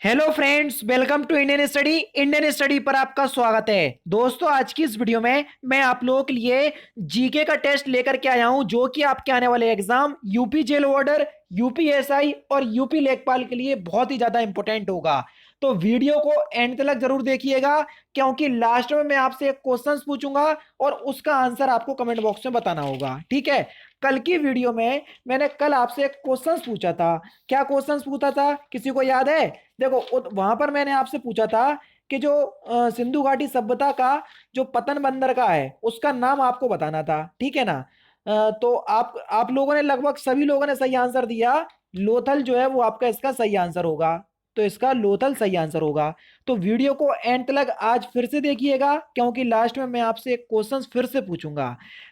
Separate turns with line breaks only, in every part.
Hello friends, welcome to Indian study पर आपका स्वागत है। दोस्तों, आज की इस वीडियो में मैं आप लोगों के लिए जीके का टेस्ट लेकर के आया हूं, जो कि आपके आने वाले exam UP jail warder, UPSI और यूपी लेखपाल के लिए बहुत ही ज्यादा इंपॉर्टेंट होगा। तो वीडियो को एंड तक जरूर देखिएगा, क्योंकि लास्ट में मैं आपसे एक क्वेश्चन पूछूंगा और उसका आंसर आपको कमेंट बॉक्स में बताना होगा। ठीक है। कल की वीडियो में मैंने कल आपसे एक क्वेश्चन पूछा था। क्या क्वेश्चन पूछा था, किसी को याद है? देखो, वहां पर मैंने आपसे पूछा था कि जो सिंधु घाटी सभ्यता का जो पतन बंदर का है, उसका नाम आपको बताना था। ठीक है ना? तो आप लोगों ने, लगभग सभी लोगों ने सही आंसर दिया। लोथल जो है वो आपका इसका सही आंसर होगा। तो इसका लोथल सही आंसर होगा। तो वीडियो को एंड तक आज फिर से देखिएगा, क्योंकि लास्ट में मैं आपसे एक क्वेश्चन फिर से पूछूंगा।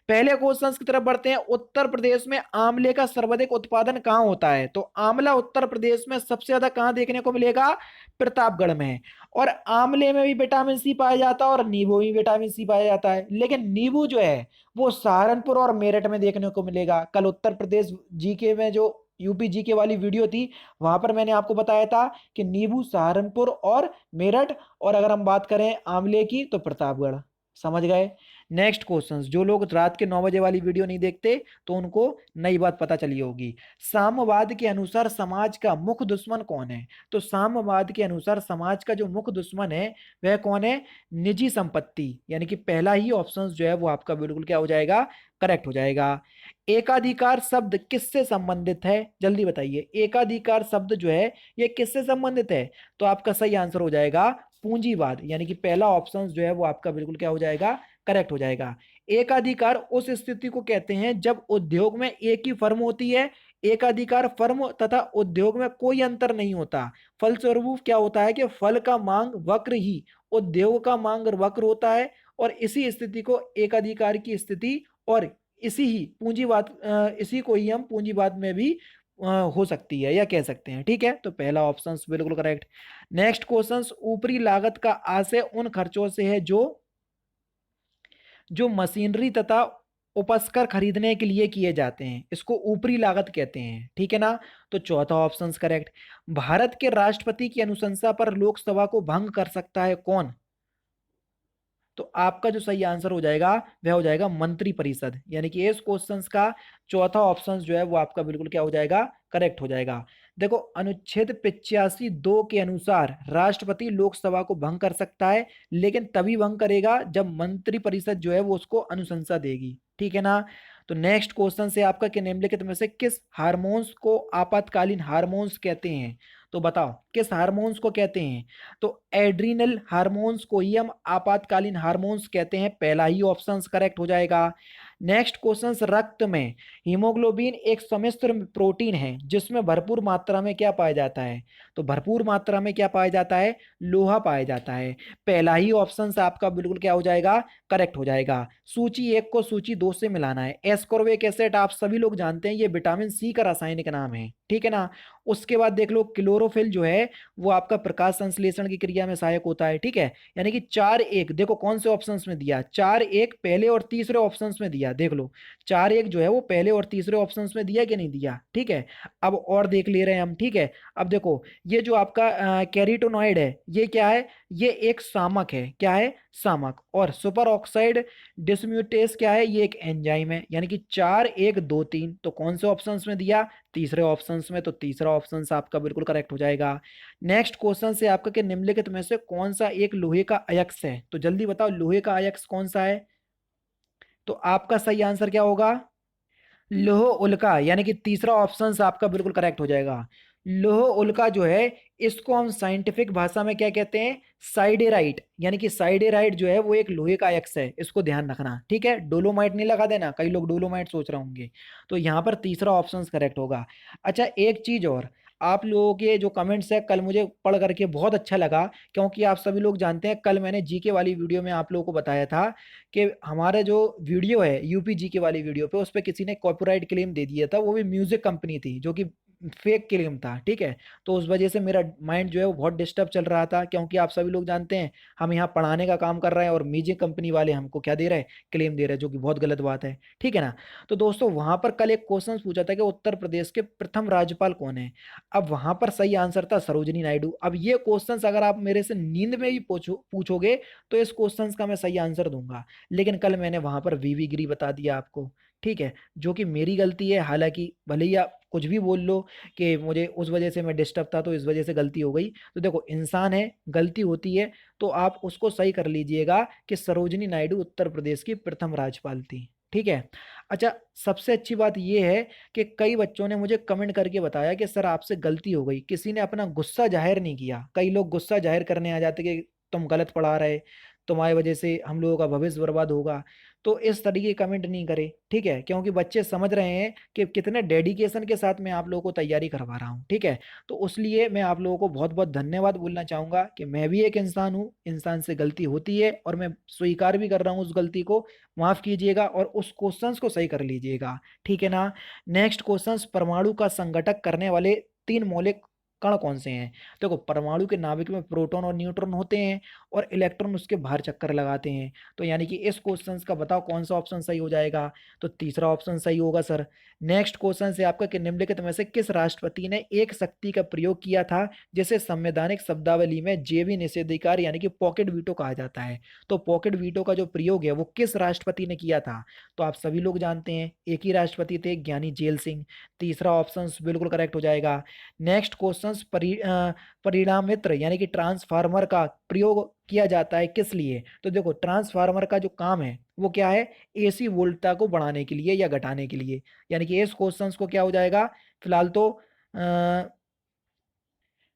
पहले क्वेश्चन की तरफ बढ़ते हैं। उत्तर प्रदेश में आंवले का सर्वाधिक उत्पादन कहाँ होता है? तो आंवला उत्तर प्रदेश में सबसे ज्यादा कहाँ देखने को मिलेगा? प्रतापगढ़ में। और आंवले में भी विटामिन सी पाया जाता है और नींबू में विटामिन सी पाया जाता है, लेकिन नींबू जो है वो सहारनपुर और मेरठ में देखने को मिलेगा। कल उत्तर प्रदेश जीके में जो यूपी जीके वाली वीडियो थी, वहां पर मैंने आपको बताया था कि नींबू सहारनपुर और मेरठ, और अगर हम बात करें आंवले की तो प्रतापगढ़। समझ गए? Next question. जो लोग रात के 9 बजे वाली वीडियो नहीं देखते, तो उनको नई बात पता चली होगी। साम्यवाद के अनुसार समाज का मुख्य दुश्मन कौन है? तो साम्यवाद के अनुसार समाज का जो मुख्य दुश्मन है वह कौन है? निजी संपत्ति। यानी कि पहला ही ऑप्शन जो है वो आपका बिल्कुल क्या हो जाएगा? करेक्ट हो जाएगा। एकाधिकार शब्द किससे संबंधित है? जल्दी बताइए, एकाधिकार शब्द जो है ये किससे संबंधित है? तो आपका सही आंसर हो जाएगा पूंजीवाद। यानी कि पहला ऑप्शन जो है वो आपका बिल्कुल क्या हो जाएगा? करेक्ट हो जाएगा। एकाधिकार उस स्थिति को कहते हैं जब उद्योग में एक ही फर्म होती है। एकाधिकार फर्म तथा उद्योग में कोई अंतर नहीं होता। फलस्वरूप क्या होता है कि फल का मांग वक्र ही उद्योग का मांग वक्र होता है। और इसी स्थिति को एकाधिकार की स्थिति, और इसी ही पूंजीवाद, इसी को ही हम पूंजीवाद में भी हो सकती है या कह सकते हैं। ठीक है, तो पहला ऑप्शन बिल्कुल करेक्ट। Next question. ऊपरी लागत का आशय उन खर्चों से है जो जो मशीनरी तथा उपस्कर खरीदने के लिए किए जाते हैं, इसको ऊपरी लागत कहते हैं। ठीक है ना? तो चौथा ऑप्शन करेक्ट। भारत के राष्ट्रपति की अनुशंसा पर लोकसभा को भंग कर सकता है कौन? तो आपका जो सही आंसर हो जाएगा वह हो जाएगा मंत्री परिषद। यानी कि इस क्वेश्चन का चौथा ऑप्शन जो है वो आपका बिल्कुल क्या हो जाएगा? करेक्ट हो जाएगा। देखो, अनुच्छेद 85(2) के अनुसार राष्ट्रपति लोकसभा को भंग कर सकता है, लेकिन तभी भंग करेगा जब मंत्री परिषद जो है वो उसको अनुशंसा देगी। ठीक है ना? तो नेक्स्ट क्वेश्चन से आपका कि निम्नलिखित में से किस हार्मोन्स को आपातकालीन हार्मोन्स कहते हैं? तो बताओ, किस हार्मोन्स को कहते हैं? तो एड्रीनल हार्मोन्स को ही हम आपातकालीन हार्मोन्स कहते हैं। पहला ही ऑप्शन करेक्ट हो जाएगा। Next question. रक्त में हीमोग्लोबिन एक सम्मिश्र प्रोटीन है जिसमें भरपूर मात्रा में क्या पाया जाता है? तो भरपूर मात्रा में क्या पाया जाता है? लोहा पाया जाता है। पहला ही ऑप्शन आपका बिल्कुल क्या हो जाएगा? करेक्ट हो जाएगा। सूची 1 को सूची 2 से मिलाना है। एस्कॉर्बिक एसिड आप सभी लोग जानते हैं, ये विटामिन सी का रासायनिक नाम है। ठीक है ना? उसके बाद देख लो, क्लोरोफिल जो है वो आपका प्रकाश संश्लेषण की क्रिया में सहायक होता है। ठीक है? यानी कि 4(1) देखो कौन से ऑप्शंस में दिया, 4(1) पहले और तीसरे ऑप्शंस में दिया। देख लो, 4(1) जो है वो पहले और तीसरे ऑप्शंस में दिया कि नहीं दिया? ठीक है। अब और देख ले रहे हैं हम। ठीक है। अब देखो, ये जो आपका कैरोटीनॉइड है, ये क्या है? ये एक शामक है। क्या है? शामक। और सुपर ऑक्साइड डिसम्यूटेस क्या है? ये एक एंजाइम है। यानी कि 4(1) 2 3, तो कौन से ऑप्शंस में दिया? तीसरे ऑप्शंस में। तो तीसरा ऑप्शन आपका बिल्कुल करेक्ट हो जाएगा। नेक्स्ट क्वेश्चन से आपका कि निम्नलिखित में से कौन सा एक लोहे का अयस्क है? तो जल्दी बताओ, लोहे का अयस्क कौन सा है? तो आपका सही आंसर क्या होगा? लोह उल्का। यानी कि तीसरा ऑप्शन आपका बिल्कुल करेक्ट हो जाएगा। लोह उल्का जो है, इसको हम साइंटिफिक भाषा में क्या कहते हैं? साइडेराइट। यानी कि साइडेराइट जो है वो एक लोहे का अयस्क है, इसको ध्यान रखना। ठीक है? डोलोमाइट नहीं लगा देना, कई लोग डोलोमाइट सोच रहे होंगे। तो यहाँ पर तीसरा ऑप्शन करेक्ट होगा। अच्छा, एक चीज और, आप लोगों के जो कमेंट्स है कल मुझे पढ़ करके बहुत अच्छा लगा, क्योंकि आप सभी लोग जानते हैं कल मैंने जीके वाली वीडियो में आप लोगों को बताया था कि हमारा जो वीडियो है यूपी जीके वाली वीडियो पे, उस पर किसी ने कॉपीराइट क्लेम दे दिया था। वो भी म्यूजिक कंपनी थी, जो कि फेक क्लेम था, ठीक है। तो उस वजह से मेरा माइंड जो है वो बहुत डिस्टर्ब चल रहा था, क्योंकि आप सभी लोग जानते हैं हम यहाँ पढ़ाने का काम कर रहे हैं और म्यूजिक कंपनी वाले हमको क्या दे रहे हैं, क्लेम दे रहे हैं, जो कि बहुत गलत बात है, ठीक है ना। तो दोस्तों वहां पर कल एक क्वेश्चन पूछा था कि उत्तर प्रदेश के प्रथम राज्यपाल कौन है। अब वहां पर सही आंसर था सरोजिनी नायडू। अब ये क्वेश्चंस अगर आप मेरे से नींद में भी पूछोगे तो इस क्वेश्चंस का मैं सही आंसर दूंगा, लेकिन कल मैंने वहां पर वीवी गिरी बता दिया आपको, ठीक है, जो कि मेरी गलती है। हालांकि भले ही आप कुछ भी बोल लो कि मुझे उस वजह से मैं डिस्टर्ब था तो इस वजह से गलती हो गई, तो देखो इंसान है, गलती होती है, तो आप उसको सही कर लीजिएगा कि सरोजिनी नायडू उत्तर प्रदेश की प्रथम राज्यपाल थी, ठीक है। अच्छा, सबसे अच्छी बात यह है कि कई बच्चों ने मुझे कमेंट करके बताया कि सर आपसे गलती हो गई, किसी ने अपना गुस्सा जाहिर नहीं किया। कई लोग गुस्सा जाहिर करने आ जाते कि तुम गलत पढ़ा रहे, तुम्हारी वजह से हम लोगों का भविष्य बर्बाद होगा। तो इस तरीके कमेंट नहीं करे, ठीक है, क्योंकि बच्चे समझ रहे हैं कि कितने डेडिकेशन के साथ मैं आप लोगों को तैयारी करवा रहा हूँ, ठीक है। तो उसलिए मैं आप लोगों को बहुत बहुत धन्यवाद बोलना चाहूंगा कि मैं भी एक इंसान हूँ, इंसान से गलती होती है और मैं स्वीकार भी कर रहा हूँ उस गलती को। माफ कीजिएगा और उस क्वेश्चंस को सही कर लीजिएगा, ठीक है ना। नेक्स्ट क्वेश्चंस, परमाणु का संगठक करने वाले तीन मौलिक कण कौन से हैं। देखो परमाणु के नाभिक में प्रोटॉन और न्यूट्रॉन होते हैं और इलेक्ट्रॉन उसके बाहर चक्कर लगाते हैं। तो यानी कि इस क्वेश्चन का बताओ कौन सा ऑप्शन सही हो जाएगा, तो तीसरा ऑप्शन सही होगा सर। नेक्स्ट क्वेश्चन है आपका कि निम्नलिखित में से किस राष्ट्रपति ने एक शक्ति का प्रयोग किया था जिसे संवैधानिक शब्दावली में जेबी निषेधाधिकार यानी कि पॉकेट वीटो कहा जाता है। तो पॉकेट वीटो का जो प्रयोग है वो किस राष्ट्रपति ने किया था। तो आप सभी लोग जानते हैं एक ही राष्ट्रपति थे, ज्ञानी जेल सिंह। तीसरा ऑप्शन बिल्कुल करेक्ट हो जाएगा। नेक्स्ट क्वेश्चन, परिणामित्र यानी कि ट्रांसफार्मर का प्रयोग किया जाता है किस लिए। तो देखो ट्रांसफार्मर का जो काम है वो क्या है, एसी वोल्टता को बढ़ाने के लिए या घटाने के लिए। यानी कि इस क्वेश्चंस को क्या हो जाएगा फिलहाल तो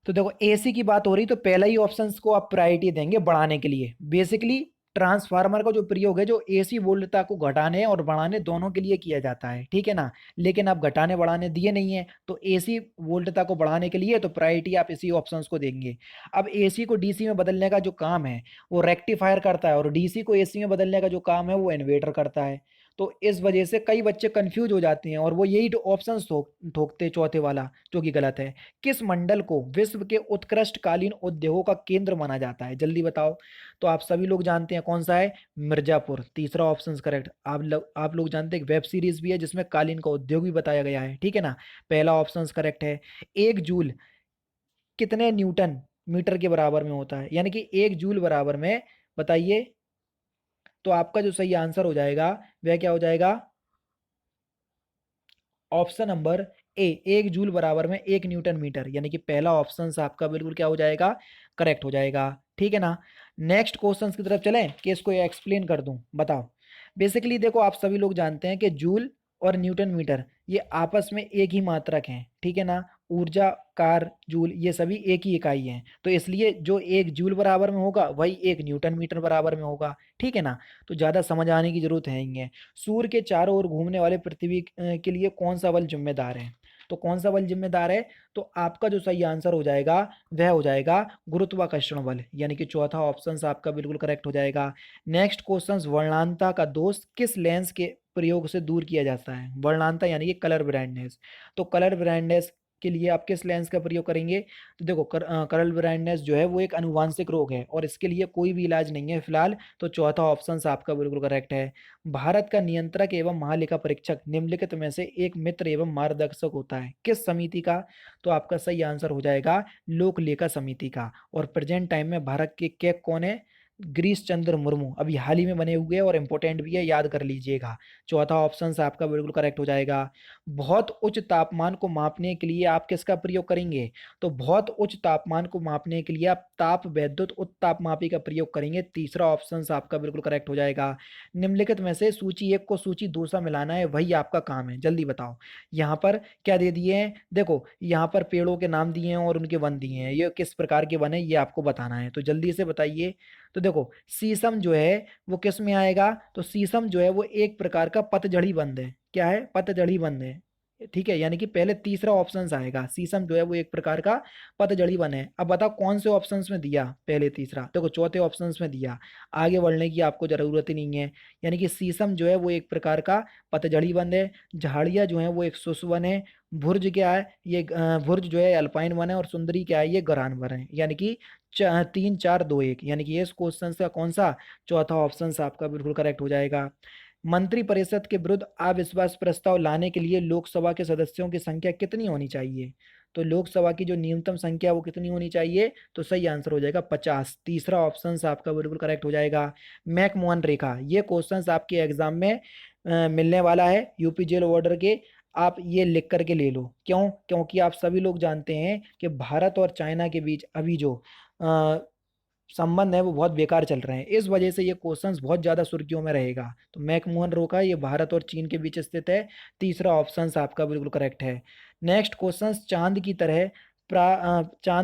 देखो एसी की बात हो रही तो पहला ही ऑप्शंस को आप प्रायोरिटी देंगे बढ़ाने के लिए। बेसिकली ट्रांसफार्मर का जो प्रयोग है जो एसी वोल्टता को घटाने और बढ़ाने दोनों के लिए किया जाता है, ठीक है ना। लेकिन आप घटाने बढ़ाने दिए नहीं है, तो एसी वोल्टता को बढ़ाने के लिए तो प्रायोरिटी आप इसी ऑप्शंस को देंगे। अब एसी को डीसी में बदलने का जो काम है वो रेक्टिफायर करता है और डीसी को एसी में बदलने का जो काम है वो इन्वर्टर करता है। तो इस वजह से कई बच्चे कंफ्यूज हो जाते हैं और वो यही ऑप्शंस ठोकते चौथे वाला, जो कि गलत है। किस मंडल को विश्व के उत्कृष्ट कालीन उद्योगों का केंद्र माना जाता है, जल्दी बताओ। तो आप सभी लोग जानते हैं कौन सा है, मिर्जापुर। तीसरा ऑप्शन करेक्ट। आप लोग जानते हैं वेब सीरीज भी है जिसमें कालीन का उद्योग भी बताया गया है, ठीक है ना। पहला ऑप्शन करेक्ट है। एक जूल कितने न्यूटन मीटर के बराबर में होता है, यानी कि एक जूल बराबर में, बताइए। तो आपका जो सही आंसर हो जाएगा वह क्या हो जाएगा, ऑप्शन नंबर ए, एक जूल बराबर में एक न्यूटन मीटर, यानी कि पहला ऑप्शन आपका बिल्कुल क्या हो जाएगा, करेक्ट हो जाएगा, ठीक है ना। नेक्स्ट क्वेश्चन की तरफ चलें कि इसको एक्सप्लेन कर दूं, बताओ। बेसिकली देखो आप सभी लोग जानते हैं कि जूल और न्यूटन मीटर ये आपस में एक ही मात्रक हैं, ठीक है ना। ऊर्जा, कार, जूल ये सभी एक ही इकाई हैं, तो इसलिए जो एक जूल बराबर में होगा वही एक न्यूटन मीटर बराबर में होगा, ठीक है ना। तो ज़्यादा समझ आने की जरूरत है ही है। सूर्य के चारों ओर घूमने वाले पृथ्वी के लिए कौन सा बल जिम्मेदार है। तो कौन सा बल जिम्मेदार है, तो आपका जो सही आंसर हो जाएगा वह हो जाएगा गुरुत्वाकर्षण बल, यानी कि चौथा ऑप्शन आपका बिल्कुल करेक्ट हो जाएगा। नेक्स्ट क्वेश्चन, वर्णांता का दोष किस लेंस के प्रयोग से दूर किया जाता है। वर्णांता यानी कि कलर ब्राइटनेस। तो कलर ब्राइटनेस के लिए आप किस लेंस का प्रयोग करेंगे। तो देखो कलर ब्राइटनेस जो है वो एक अनुवांशिक रोग है और इसके लिए कोई भी इलाज नहीं है फिलहाल, तो चौथा ऑप्शन आपका बिल्कुल करेक्ट है। भारत का नियंत्रक एवं महालेखा परीक्षक निम्नलिखित में से एक मित्र एवं मार्गदर्शक होता है किस समिति का। तो आपका सही आंसर हो जाएगा लोक लेखा समिति का। और प्रेजेंट टाइम में भारत के कैग कौन है, गिरीश चंद्र मुर्मू, अभी हाल ही में बने हुए हैं और इंपॉर्टेंट भी है, याद कर लीजिएगा। चौथा ऑप्शन आपका बिल्कुल करेक्ट हो जाएगा। बहुत उच्च तापमान को मापने के लिए आप किसका प्रयोग करेंगे। तो बहुत उच्च तापमान को मापने के लिए आप ताप वैद्युत उत्तापमापी का प्रयोग करेंगे। तीसरा ऑप्शन आपका बिल्कुल करेक्ट हो जाएगा। निम्नलिखित में से सूची एक को सूची दो से मिलाना है, वही आपका काम है, जल्दी बताओ। यहाँ पर क्या दे दिए हैं, देखो यहाँ पर पेड़ों के नाम दिए हैं और उनके वन दिए हैं, ये किस प्रकार के वन है ये आपको बताना है, तो जल्दी से बताइए। तो देखो शीशम जो है वो किस में आएगा, तो शीशम जो है वो एक प्रकार का पतझड़ी बंद है। क्या है, पतझड़ी बंद है, ठीक है, यानी कि पहले तीसरा ऑप्शन आएगा। शीशम जो है वो एक प्रकार का पतझड़ी वन है। अब बताओ कौन से ऑप्शंस में दिया, पहले तीसरा देखो चौथे ऑप्शंस में दिया, आगे बढ़ने की आपको जरूरत ही नहीं है। यानी कि शीशम जो है वो एक प्रकार का पतझड़ी वन है, झाड़ियाँ जो है वो एक शुष्क वन है, भुर्ज क्या है ये भुर्ज जो है अल्पाइन वन है, और सुंदरी क्या है ये गरान वन है। यानी कि 3 4 2 1, यानी कि इस क्वेश्चन का कौन सा चौथा ऑप्शन आपका बिल्कुल करेक्ट हो जाएगा। मंत्रिपरिषद के विरुद्ध अविश्वास प्रस्ताव लाने के लिए लोकसभा के सदस्यों की संख्या कितनी होनी चाहिए? तो लोकसभा की जो न्यूनतम संख्या वो कितनी होनी चाहिए? तो सही आंसर हो जाएगा 50। तीसरा ऑप्शन आपका बिल्कुल करेक्ट हो जाएगा। मैकमोहन रेखा, ये क्वेश्चन आपके एग्जाम में मिलने वाला है यूपी जेल वार्डर के। आप ये लिख करके ले लो, क्यों? क्योंकि आप सभी लोग जानते हैं कि भारत और चाइना के बीच अभी जो संबंध है वो बहुत बेकार चल रहे हैं, इस वजह से ये क्वेश्चंस बहुत ज़्यादा सुर्खियों में रहेगा। तो मैकमोहन रोका ये भारत और चीन के बीच स्थित है। तीसरा ऑप्शन आपका बिल्कुल करेक्ट है। नेक्स्ट क्वेश्चन, चांद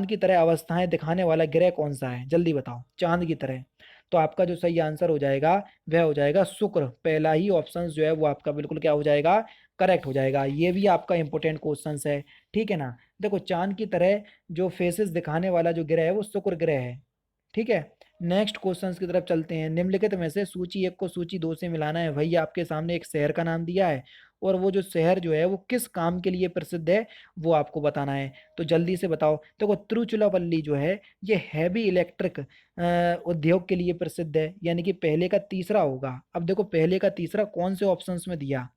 की तरह अवस्थाएं दिखाने वाला ग्रह कौन सा है? जल्दी बताओ, चांद की तरह। तो आपका जो सही आंसर हो जाएगा वह हो जाएगा शुक्र। पहला ही ऑप्शन जो है वो आपका बिल्कुल क्या हो जाएगा? करेक्ट हो जाएगा। ये भी आपका इंपॉर्टेंट क्वेश्चन है, ठीक है ना। देखो चांद की तरह जो फेसेस दिखाने वाला जो ग्रह है वो शुक्र ग्रह है, ठीक है। नेक्स्ट क्वेश्चन की तरफ चलते हैं। निम्नलिखित में से सूची एक को सूची दो से मिलाना है। वही आपके सामने एक शहर का नाम दिया है, और वो जो शहर जो है वो किस काम के लिए प्रसिद्ध है वो आपको बताना है। तो जल्दी से बताओ। देखो तिरुचिरापल्ली जो है ये हैवी इलेक्ट्रिक उद्योग के लिए प्रसिद्ध है, यानी कि पहले का तीसरा होगा। अब देखो पहले का तीसरा कौन से ऑप्शंस में दिया?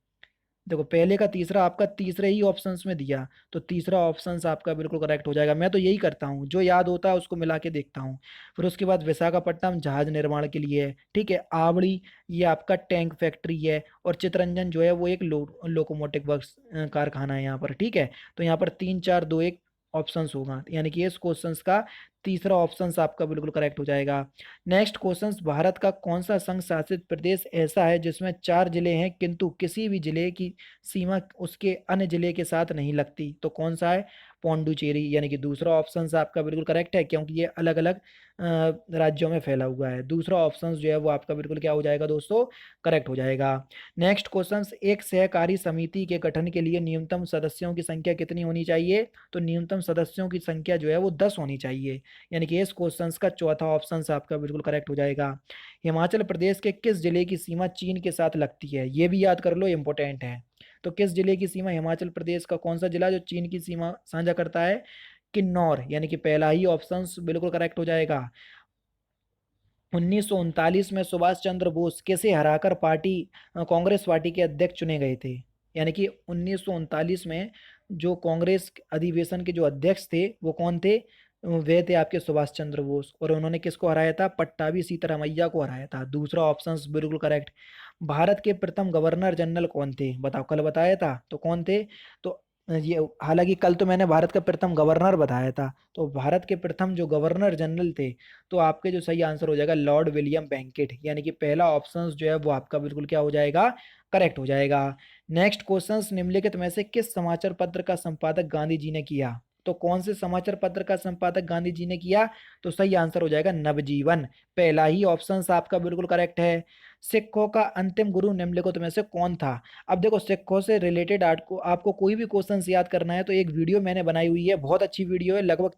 देखो पहले का तीसरा आपका तीसरे ही ऑप्शंस में दिया, तो तीसरा ऑप्शंस आपका बिल्कुल करेक्ट हो जाएगा। मैं तो यही करता हूँ, जो याद होता है उसको मिला के देखता हूँ। फिर उसके बाद विशाखापट्टनम जहाज निर्माण के लिए है, ठीक है। आवड़ी ये आपका टैंक फैक्ट्री है, और चितरंजन जो है वो एक लोकोमोटिव वर्क्स कारखाना है यहाँ पर, ठीक है। तो यहाँ पर 3 4 2 1 ऑप्शंस होगा, यानी कि इस क्वेश्चंस का तीसरा ऑप्शन आपका बिल्कुल करेक्ट हो जाएगा। नेक्स्ट क्वेश्चन, भारत का कौन सा संघ शासित प्रदेश ऐसा है जिसमें 4 जिले हैं किंतु किसी भी जिले की सीमा उसके अन्य जिले के साथ नहीं लगती? तो कौन सा है? पौंडुचेरी, यानी कि दूसरा ऑप्शन आपका बिल्कुल करेक्ट है, क्योंकि ये अलग अलग राज्यों में फैला हुआ है। दूसरा ऑप्शन जो है वो आपका बिल्कुल क्या हो जाएगा दोस्तों? करेक्ट हो जाएगा। नेक्स्ट क्वेश्चन, एक सहकारी समिति के गठन के लिए न्यूनतम सदस्यों की संख्या कितनी होनी चाहिए? तो न्यूनतम सदस्यों की संख्या जो है वो 10 होनी चाहिए, यानी कि इस क्वेश्चन का चौथा ऑप्शन आपका बिल्कुल करेक्ट हो जाएगा। हिमाचल प्रदेश के किस जिले की सीमा चीन के साथ लगती है? ये भी याद कर लो, इंपॉर्टेंट है। तो किस जिले की सीमा, हिमाचल प्रदेश का कौन सा जिला जो चीन की सीमा साझा करता है? किन्नौर, यानी कि पहला ही ऑप्शन बिल्कुल करेक्ट हो जाएगा। 1939 में सुभाष चंद्र बोस किसे हराकर कांग्रेस पार्टी के अध्यक्ष चुने गए थे? यानी कि 1939 में जो कांग्रेस अधिवेशन के जो अध्यक्ष थे वो कौन थे? वे थे आपके सुभाष चंद्र बोस, और उन्होंने किसको हराया था? पट्टाभी सीतारामैया को हराया था। दूसरा ऑप्शन बिल्कुल करेक्ट। भारत के प्रथम गवर्नर जनरल कौन थे? बताओ, कल बताया था तो कौन थे? तो ये, हालांकि कल तो मैंने भारत का प्रथम गवर्नर बताया था, तो भारत के प्रथम जो गवर्नर जनरल थे, तो आपके जो सही आंसर हो जाएगा लॉर्ड विलियम बेंकेट, यानी कि पहला ऑप्शन जो है वो आपका बिल्कुल क्या हो जाएगा? करेक्ट हो जाएगा। नेक्स्ट क्वेश्चन, निम्नलिखित में से किस समाचार पत्र का संपादक गांधी जी ने किया? तो कौन से समाचार पत्र का संपादक गांधी जी ने किया? तो सही आंसर हो जाएगा नवजीवन। पहला ही ऑप्शन आपका बिल्कुल करेक्ट है। सिखों का अंतिम गुरु निम्नलिखित में से कौन था? अब देखो सिखों से रिलेटेड आपको कोई भी क्वेश्चन याद करना है तो एक वीडियो मैंने बनाई हुई है, बहुत अच्छी वीडियो है, लगभग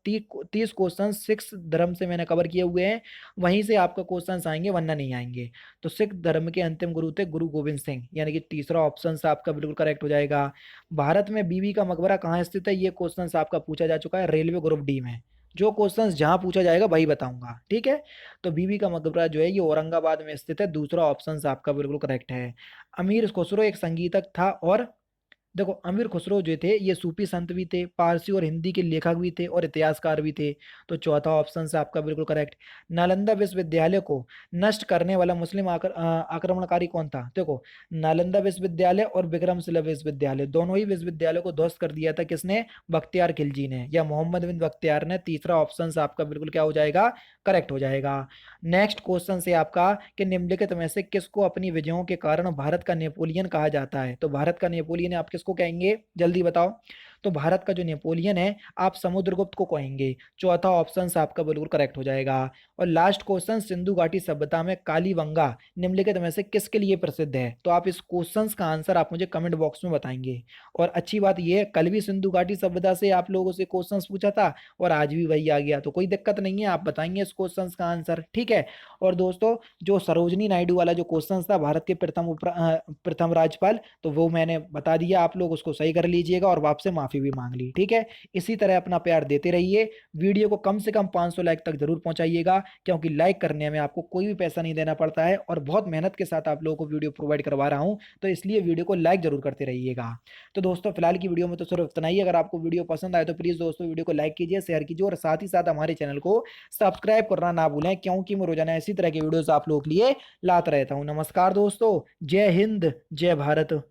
30 क्वेश्चन सिख धर्म से मैंने कवर किए हुए हैं। वहीं से आपका क्वेश्चन आएंगे, वरना नहीं आएंगे। तो सिख धर्म के अंतिम गुरु थे गुरु गोविंद सिंह, यानी कि तीसरा ऑप्शन आपका बिल्कुल करेक्ट हो जाएगा। भारत में बीबी का मकबरा कहाँ स्थित है? ये क्वेश्चन आपका पूछा जा चुका है रेलवे ग्रुप डी में। जो क्वेश्चन जहां पूछा जाएगा वही बताऊंगा, ठीक है। तो बीबी का मकबरा जो है ये औरंगाबाद में स्थित है। दूसरा ऑप्शन आपका बिल्कुल करेक्ट है। अमीर खुसरो एक संगीतक था, और देखो अमीर खुसरो जो थे ये सूफी संत भी थे, पारसी और हिंदी के लेखक भी थे, और इतिहासकार भी थे। तो चौथा ऑप्शन से आपका बिल्कुल करेक्ट। नालंदा विश्वविद्यालय को नष्ट करने वाला मुस्लिम आक्रमणकारी कौन था? देखो नालंदा विश्वविद्यालय और विक्रमशिला विश्वविद्यालय, दोनों ही विश्वविद्यालयों को ध्वस्त कर दिया था किसने? बख्तियार खिलजी ने, या मोहम्मद बिन बख्तियार ने। तीसरा ऑप्शन आपका बिल्कुल क्या हो जाएगा? करेक्ट हो जाएगा। नेक्स्ट क्वेश्चन से आपका, कि निम्नलिखित में से किसको अपनी विजयों के कारण भारत का नेपोलियन कहा जाता है? तो भारत का नेपोलियन आप किसको कहेंगे? जल्दी बताओ। तो भारत का जो नेपोलियन है आप समुद्रगुप्त को कहेंगे। चौथा ऑप्शन आपका बिल्कुल करेक्ट हो जाएगा। और लास्ट क्वेश्चन, सिंधु घाटी सभ्यता में कालीबंगा निम्नलिखित में से किसके लिए प्रसिद्ध है? तो आप इस क्वेश्चन का आंसर आप मुझे कमेंट बॉक्स में बताएंगे। और अच्छी बात यह है, कल भी सिंधु घाटी सभ्यता से आप लोगों से क्वेश्चन पूछा था और आज भी वही आ गया, तो कोई दिक्कत नहीं है, आप बताएंगे इस क्वेश्चन का आंसर, ठीक है। और दोस्तों, जो सरोजनी नायडू वाला जो क्वेश्चन था, भारत के प्रथम राज्यपाल, तो वो मैंने बता दिया, आप लोग उसको सही कर लीजिएगा और आपसे माफी भी मांग ली, ठीक है। इसी तरह अपना प्यार देते रहिए। वीडियो को कम से कम 500 लाइक तक जरूर पहुंचाइएगा, क्योंकि लाइक करने में आपको कोई भी पैसा नहीं देना पड़ता है और बहुत मेहनत के साथ आप लोगों को वीडियो प्रोवाइड करवा रहा हूं, तो इसलिए वीडियो को लाइक जरूर करते रहिएगा। तो दोस्तों, फिलहाल की वीडियो में तो सिर्फ इतना ही। अगर आपको वीडियो पसंद आए तो प्लीज दोस्तों वीडियो को लाइक कीजिए, शेयर कीजिए और साथ ही साथ हमारे चैनल को सब्सक्राइब करना ना भूलें, क्योंकि मैं रोजाना इसी तरह की वीडियोस आप लोगों के लिए लाता रहता हूं। नमस्कार दोस्तों, जय हिंद, जय भारत।